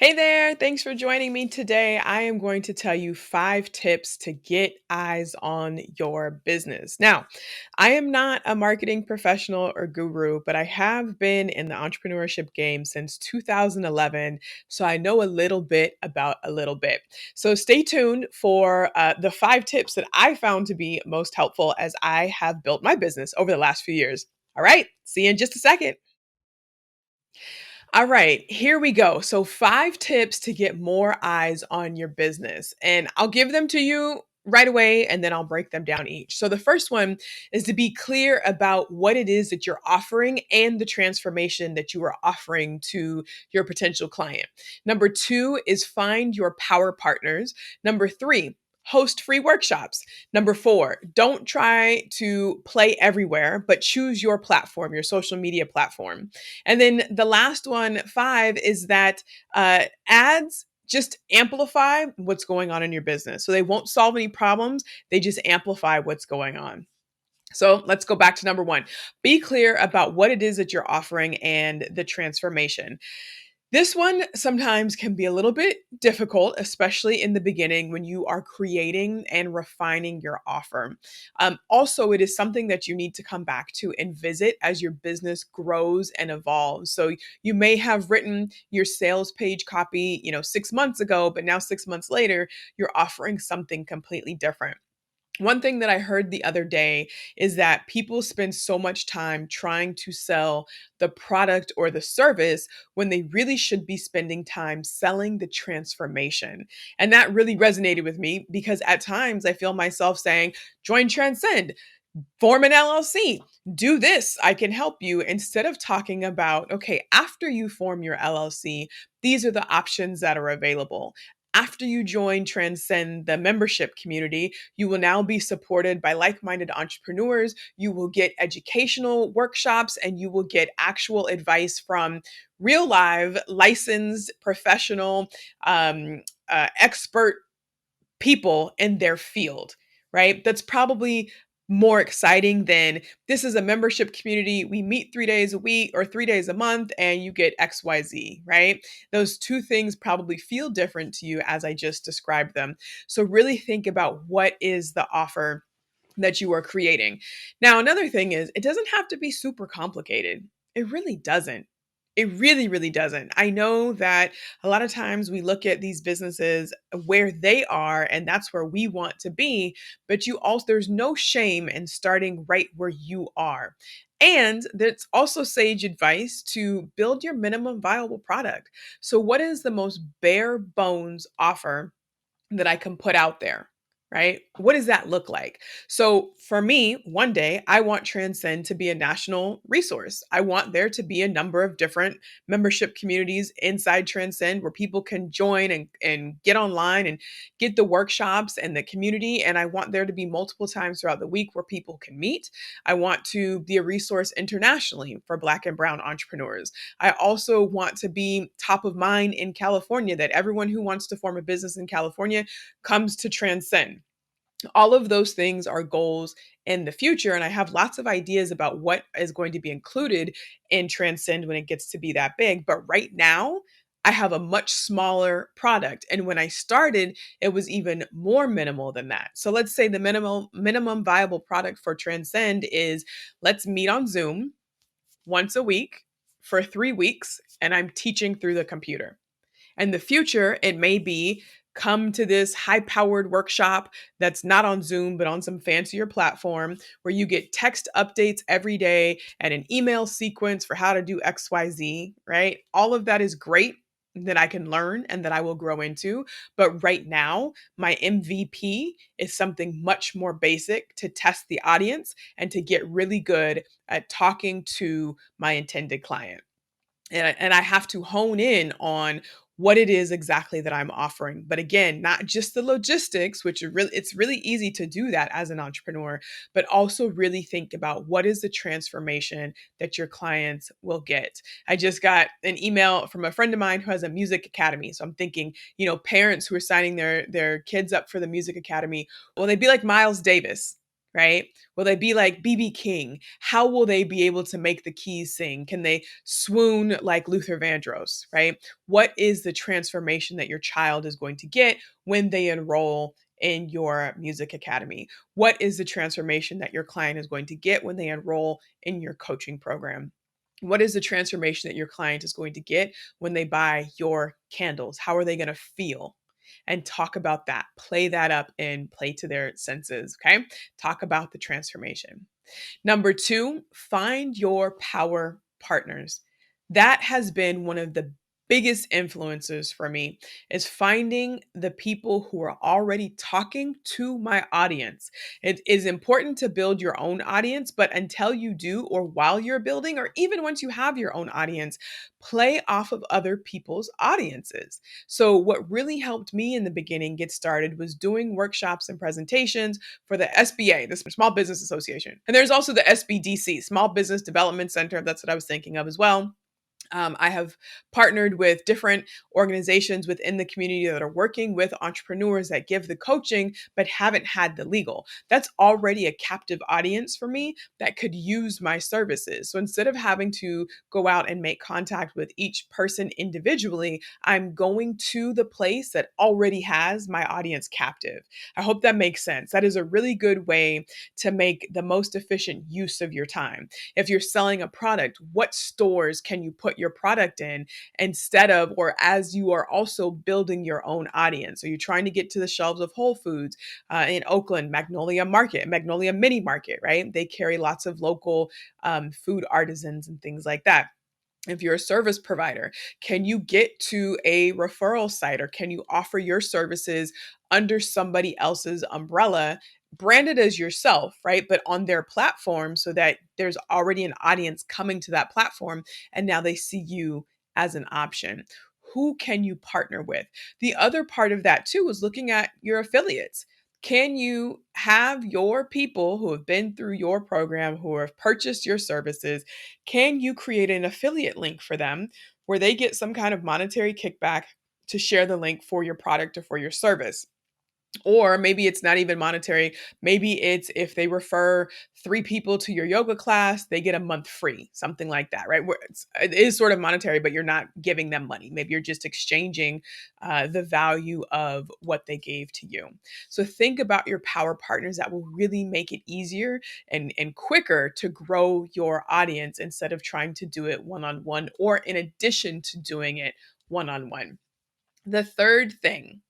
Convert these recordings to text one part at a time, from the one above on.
Hey there, thanks for joining me today. I am going to tell you 5 tips to get eyes on your business. Now, I am not a marketing professional or guru, but I have been in the entrepreneurship game since 2011, so I know a little bit about a little bit. So stay tuned for the 5 tips that I found to be most helpful as I have built my business over the last few years. All right, see you in just a second. All right, here we go. So, 5 tips to get more eyes on your business. And I'll give them to you right away and then I'll break them down each. So, the first one is to be clear about what it is that you're offering and the transformation that you are offering to your potential client. Number 2 is find your power partners. Number 3, host free workshops. Number 4, don't try to play everywhere, but choose your platform, your social media platform. And then the last one, 5, is that ads just amplify what's going on in your business. So they won't solve any problems, they just amplify what's going on. So let's go back to number 1. Be clear about what it is that you're offering and the transformation. This one sometimes can be a little bit difficult, especially in the beginning when you are creating and refining your offer. Also, it is something that you need to come back to and visit as your business grows and evolves. So you may have written your sales page copy, 6 months ago, but now 6 months later, you're offering something completely different. One thing that I heard the other day is that people spend so much time trying to sell the product or the service when they really should be spending time selling the transformation. And that really resonated with me because at times I feel myself saying, join Transcend, form an LLC, do this, I can help you, instead of talking about, okay, after you form your LLC, these are the options that are available. After you join Transcend, the membership community, you will now be supported by like minded entrepreneurs. You will get educational workshops and you will get actual advice from real live, licensed, professional, expert people in their field, right? That's probably more exciting than this is a membership community. We meet 3 days a week or 3 days a month and you get XYZ, right? Those two things probably feel different to you as I just described them. So, really think about what is the offer that you are creating. Now, another thing is, it doesn't have to be super complicated. It really doesn't. It really, really doesn't. I know that a lot of times we look at these businesses where they are, and that's where we want to be. But there's no shame in starting right where you are. And that's also sage advice to build your minimum viable product. So, what is the most bare bones offer that I can put out there, right? What does that look like? So for me, one day I want Transcend to be a national resource. I want there to be a number of different membership communities inside Transcend where people can join and get online and get the workshops and the community. And I want there to be multiple times throughout the week where people can meet. I want to be a resource internationally for Black and Brown entrepreneurs. I also want to be top of mind in California, that everyone who wants to form a business in California comes to Transcend. All of those things are goals in the future. And I have lots of ideas about what is going to be included in Transcend when it gets to be that big. But right now, I have a much smaller product. And when I started, it was even more minimal than that. So let's say the minimum viable product for Transcend is let's meet on Zoom once a week for 3 weeks, and I'm teaching through the computer. And the future, it may be come to this high powered workshop that's not on Zoom, but on some fancier platform where you get text updates every day and an email sequence for how to do XYZ, right? All of that is great that I can learn and that I will grow into. But right now, my MVP is something much more basic to test the audience and to get really good at talking to my intended client. And I have to hone in on what it is exactly that I'm offering. But again, not just the logistics, which are really it's really easy to do that as an entrepreneur, but also really think about what is the transformation that your clients will get. I just got an email from a friend of mine who has a music academy. So I'm thinking, parents who are signing their kids up for the music academy, well, they'd be like Miles Davis. right? Will they be like BB King? How will they be able to make the keys sing? Can they swoon like Luther Vandross, right? What is the transformation that your child is going to get when they enroll in your music academy? What is the transformation that your client is going to get when they enroll in your coaching program? What is the transformation that your client is going to get when they buy your candles? How are they going to feel? And talk about that. Play that up and play to their senses. Okay. Talk about the transformation. Number two, find your power partners. That has been one of the biggest influences for me is finding the people who are already talking to my audience. It is important to build your own audience, but until you do, or while you're building, or even once you have your own audience, play off of other people's audiences. So what really helped me in the beginning get started was doing workshops and presentations for the SBA, the Small Business Association. And there's also the SBDC, Small Business Development Center. That's what I was thinking of as well. I have partnered with different organizations within the community that are working with entrepreneurs that give the coaching but haven't had the legal. That's already a captive audience for me that could use my services. So instead of having to go out and make contact with each person individually, I'm going to the place that already has my audience captive. I hope that makes sense. That is a really good way to make the most efficient use of your time. If you're selling a product, what stores can you put your product in instead of, or as you are also building your own audience? Are you trying to get to the shelves of Whole Foods in Oakland, Magnolia Market, Magnolia Mini Market, right? They carry lots of local food artisans and things like that. If you're a service provider, can you get to a referral site or can you offer your services under somebody else's umbrella, branded as yourself, right? But on their platform so that there's already an audience coming to that platform and now they see you as an option. Who can you partner with? The other part of that too is looking at your affiliates. Can you have your people who have been through your program, who have purchased your services, can you create an affiliate link for them where they get some kind of monetary kickback to share the link for your product or for your service? Or maybe it's not even monetary. Maybe it's if they refer three people to your yoga class, they get a month free, something like that, right? Where it is sort of monetary, but you're not giving them money. Maybe you're just exchanging the value of what they gave to you. So think about your power partners that will really make it easier and quicker to grow your audience instead of trying to do it one on one or in addition to doing it one on one. The third thing,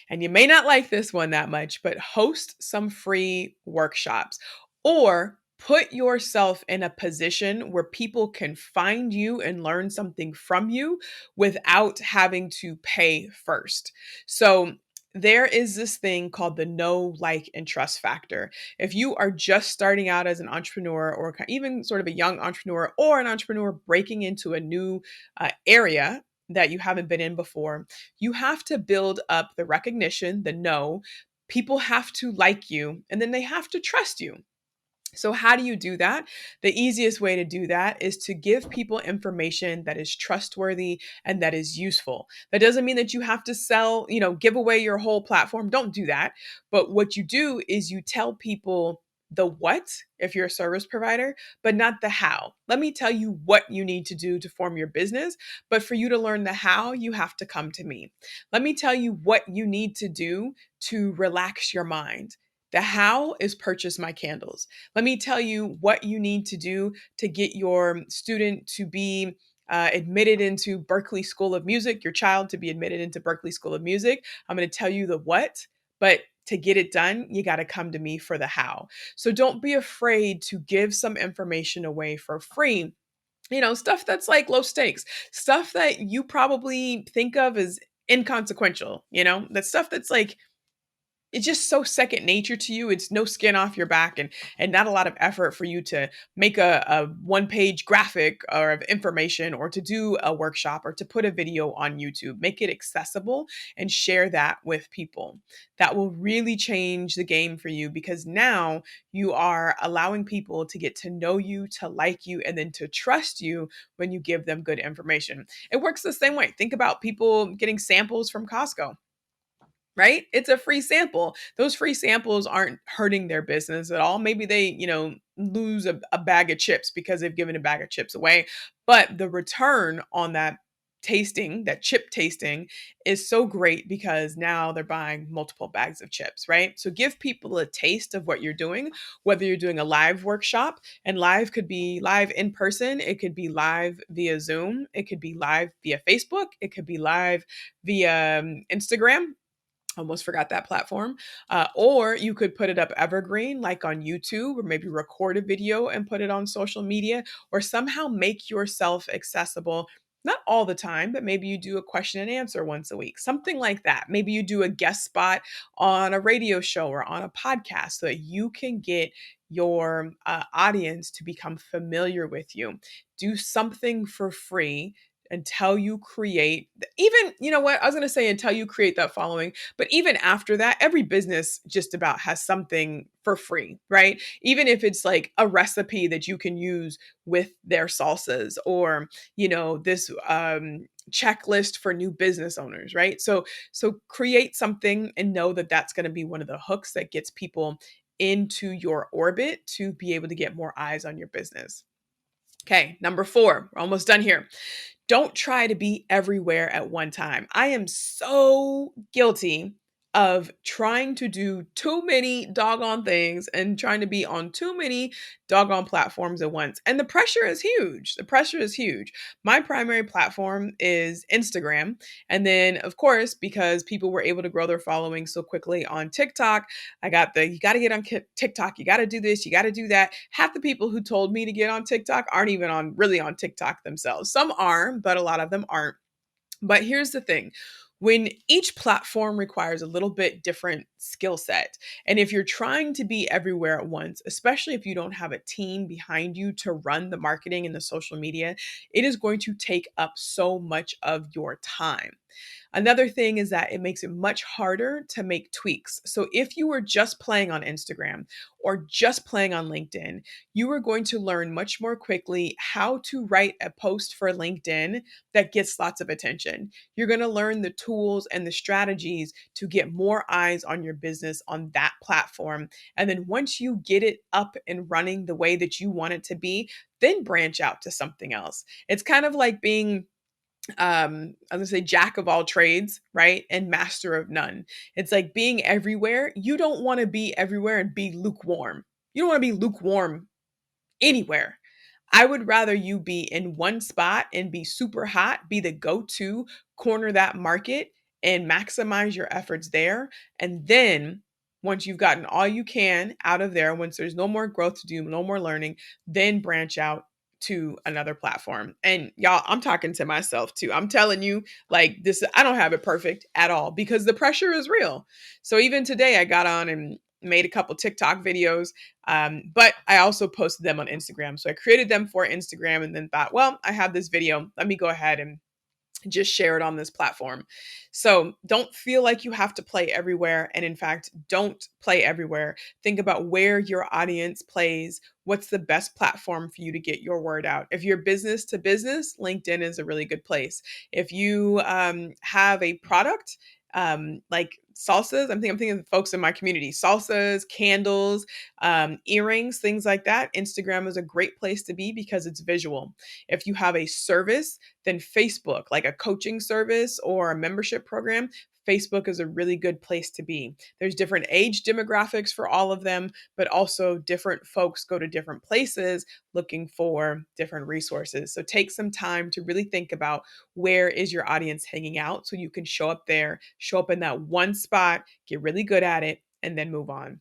and you may not like this one that much, but host some free workshops or put yourself in a position where people can find you and learn something from you without having to pay first. So, there is this thing called the know, like, and trust factor. If you are just starting out as an entrepreneur, or even sort of a young entrepreneur, or an entrepreneur breaking into a new area that you haven't been in before, you have to build up the recognition, the know. People have to like you, and then they have to trust you. So, how do you do that? The easiest way to do that is to give people information that is trustworthy and that is useful. That doesn't mean that you have to sell, give away your whole platform. Don't do that. But what you do is you tell people the what if you're a service provider, but not the how. Let me tell you what you need to do to form your business, but for you to learn the how, you have to come to me. Let me tell you what you need to do to relax your mind. The how is purchase my candles. Let me tell you what you need to do to get your student to be admitted into Berklee School of Music, your child to be admitted into Berklee School of Music. I'm going to tell you the what, but to get it done, you got to come to me for the how. So don't be afraid to give some information away for free. Stuff that's like low stakes, stuff that you probably think of as inconsequential, that stuff that's like, it's just so second nature to you. It's no skin off your back and not a lot of effort for you to make a one-page graphic or of information or to do a workshop or to put a video on YouTube. Make it accessible and share that with people. That will really change the game for you because now you are allowing people to get to know you, to like you, and then to trust you when you give them good information. It works the same way. Think about people getting samples from Costco. right? It's a free sample. Those free samples aren't hurting their business at all. Maybe they, lose a bag of chips because they've given a bag of chips away. But the return on that tasting, that chip tasting, is so great because now they're buying multiple bags of chips, right? So give people a taste of what you're doing, whether you're doing a live workshop, and live could be live in person, it could be live via Zoom, it could be live via Facebook, it could be live via Instagram. Almost forgot that platform. Or you could put it up evergreen, like on YouTube, or maybe record a video and put it on social media, or somehow make yourself accessible. Not all the time, but maybe you do a question and answer once a week, something like that. Maybe you do a guest spot on a radio show or on a podcast so that you can get your audience to become familiar with you. Do something for free until you create, even, you know what, I was going to say until you create that following, but even after that, every business just about has something for free, right? Even if it's like a recipe that you can use with their salsas, or, this checklist for new business owners, right? So create something and know that that's going to be one of the hooks that gets people into your orbit to be able to get more eyes on your business. Okay, number 4, we're almost done here. Don't try to be everywhere at one time. I am so guilty of trying to do too many doggone things and trying to be on too many doggone platforms at once. And the pressure is huge. The pressure is huge. My primary platform is Instagram. And then, of course, because people were able to grow their following so quickly on TikTok, I got you got to get on TikTok. You got to do this. You got to do that. Half the people who told me to get on TikTok aren't even really on TikTok themselves. Some are, but a lot of them aren't. But here's the thing. When each platform requires a little bit different skill set, and if you're trying to be everywhere at once, especially if you don't have a team behind you to run the marketing and the social media, it is going to take up so much of your time. Another thing is that it makes it much harder to make tweaks. So if you were just playing on Instagram or just playing on LinkedIn, you are going to learn much more quickly how to write a post for LinkedIn that gets lots of attention. You're going to learn the tools and the strategies to get more eyes on your business on that platform. And then once you get it up and running the way that you want it to be, then branch out to something else. It's kind of like being I was gonna say jack of all trades, right? And master of none. It's like being everywhere. You don't want to be everywhere and be lukewarm. You don't want to be lukewarm anywhere. I would rather you be in one spot and be super hot, be the go to, corner that market and maximize your efforts there. And then once you've gotten all you can out of there, once there's no more growth to do, no more learning, then branch out to another platform. And y'all, I'm talking to myself too. I'm telling you, like this, I don't have it perfect at all because the pressure is real. So even today, I got on and made a couple TikTok videos, but I also posted them on Instagram. So I created them for Instagram and then thought, well, I have this video. Let me go ahead and just share it on this platform. So don't feel like you have to play everywhere. And in fact, don't play everywhere. Think about where your audience plays. What's the best platform for you to get your word out? If you're business to business, LinkedIn is a really good place. If you have a product, like salsas, I'm thinking of folks in my community, salsas, candles, earrings, things like that. Instagram is a great place to be because it's visual. If you have a service, then Facebook, like a coaching service or a membership program, Facebook is a really good place to be. There's different age demographics for all of them, but also different folks go to different places looking for different resources. So take some time to really think about where is your audience hanging out so you can show up there, show up in that one spot, get really good at it, and then move on.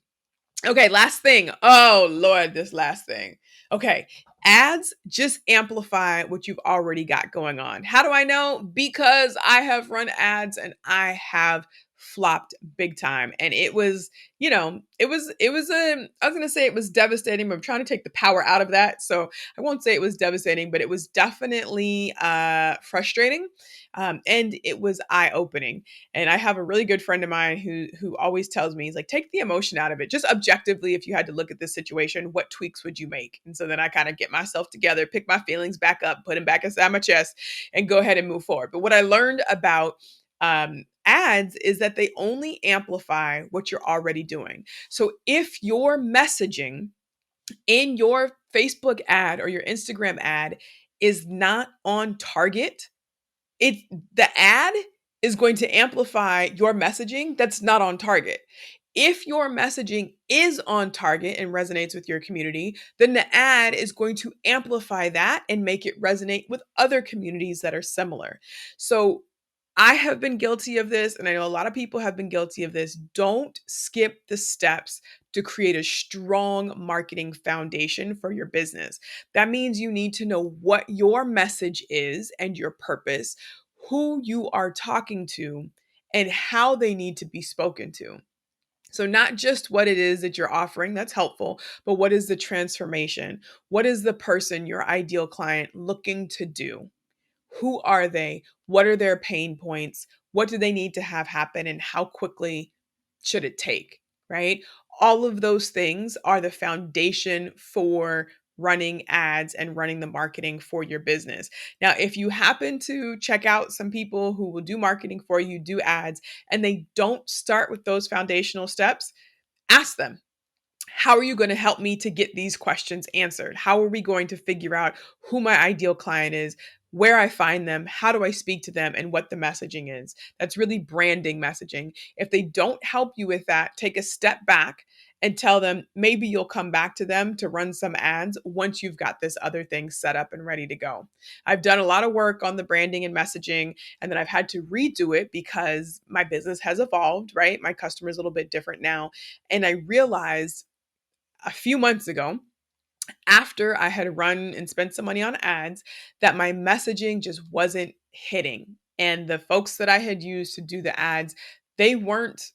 Okay, last thing. Oh, Lord, this last thing. Okay, ads just amplify what you've already got going on. How do I know? Because I have run ads and I have flopped big time. And it was, I was going to say it was devastating, but I'm trying to take the power out of that. So I won't say it was devastating, but it was definitely frustrating. And it was eye-opening. And I have a really good friend of mine who always tells me, he's like, take the emotion out of it. Just objectively, if you had to look at this situation, what tweaks would you make? And so then I kind of get myself together, pick my feelings back up, put them back inside my chest, and go ahead and move forward. But what I learned about ads is that they only amplify what you're already doing. So if your messaging in your Facebook ad or your Instagram ad is not on target, it the ad is going to amplify your messaging that's not on target. If your messaging is on target and resonates with your community, then the ad is going to amplify that and make it resonate with other communities that are similar. So I have been guilty of this, and I know a lot of people have been guilty of this. Don't skip the steps to create a strong marketing foundation for your business. That means you need to know what your message is and your purpose, who you are talking to, and how they need to be spoken to. So, not just what it is that you're offering, that's helpful, but what is the transformation? What is the person, your ideal client, looking to do? Who are they? What are their pain points? What do they need to have happen? And how quickly should it take? Right? All of those things are the foundation for running ads and running the marketing for your business. Now, if you happen to check out some people who will do marketing for you, do ads, and they don't start with those foundational steps, ask them, how are you going to help me to get these questions answered? How are we going to figure out who my ideal client is, where I find them, how do I speak to them, and what the messaging is? That's really branding messaging. If they don't help you with that, take a step back and tell them maybe you'll come back to them to run some ads once you've got this other thing set up and ready to go. I've done a lot of work on the branding and messaging, and then I've had to redo it because my business has evolved, right? My customer is a little bit different now. And I realized a few months ago, after I had run and spent some money on ads, that my messaging just wasn't hitting. And the folks that I had used to do the ads, they weren't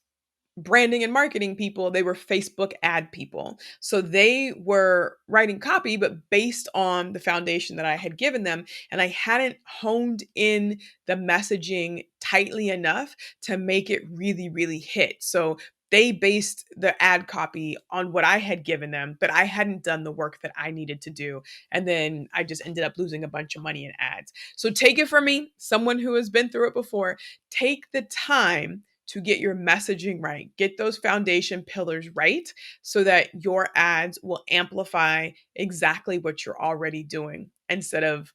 branding and marketing people, they were Facebook ad people. So they were writing copy, but based on the foundation that I had given them. And I hadn't honed in the messaging tightly enough to make it really, really hit. So they based the ad copy on what I had given them, but I hadn't done the work that I needed to do. And then I just ended up losing a bunch of money in ads. So take it from me, someone who has been through it before, take the time to get your messaging right. Get those foundation pillars right so that your ads will amplify exactly what you're already doing instead of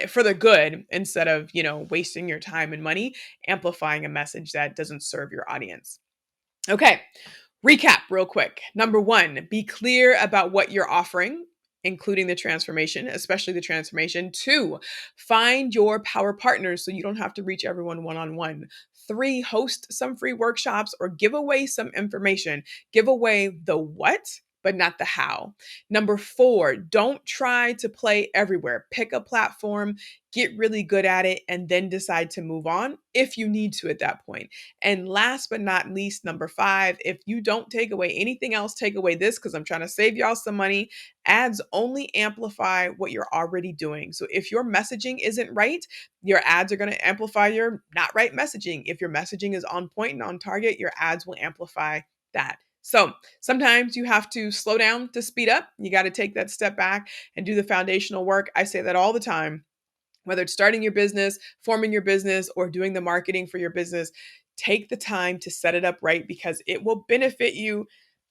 for the good, instead of, wasting your time and money amplifying a message that doesn't serve your audience. Okay, recap real quick. Number one, be clear about what you're offering, including the transformation, especially the transformation. Two, find your power partners so you don't have to reach everyone one on one. Three, host some free workshops or give away some information. Give away the what, but not the how. Number four, don't try to play everywhere. Pick a platform, get really good at it, and then decide to move on if you need to at that point. And last but not least, number five, if you don't take away anything else, take away this because I'm trying to save y'all some money. Ads only amplify what you're already doing. So if your messaging isn't right, your ads are going to amplify your not right messaging. If your messaging is on point and on target, your ads will amplify that. So sometimes you have to slow down to speed up. You got to take that step back and do the foundational work. I say that all the time. Whether it's starting your business, forming your business, or doing the marketing for your business, take the time to set it up right because it will benefit you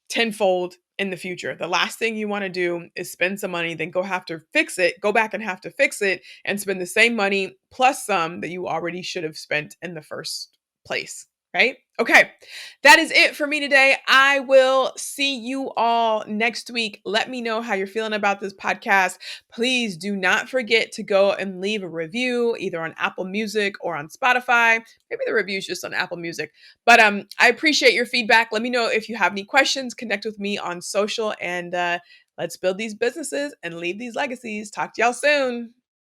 tenfold in the future. The last thing you want to do is spend some money, then go back and have to fix it and spend the same money plus some that you already should have spent in the first place. Right? Okay. That is it for me today. I will see you all next week. Let me know how you're feeling about this podcast. Please do not forget to go and leave a review either on Apple Music or on Spotify. Maybe the review is just on Apple Music. But I appreciate your feedback. Let me know if you have any questions. Connect with me on social and let's build these businesses and leave these legacies. Talk to y'all soon.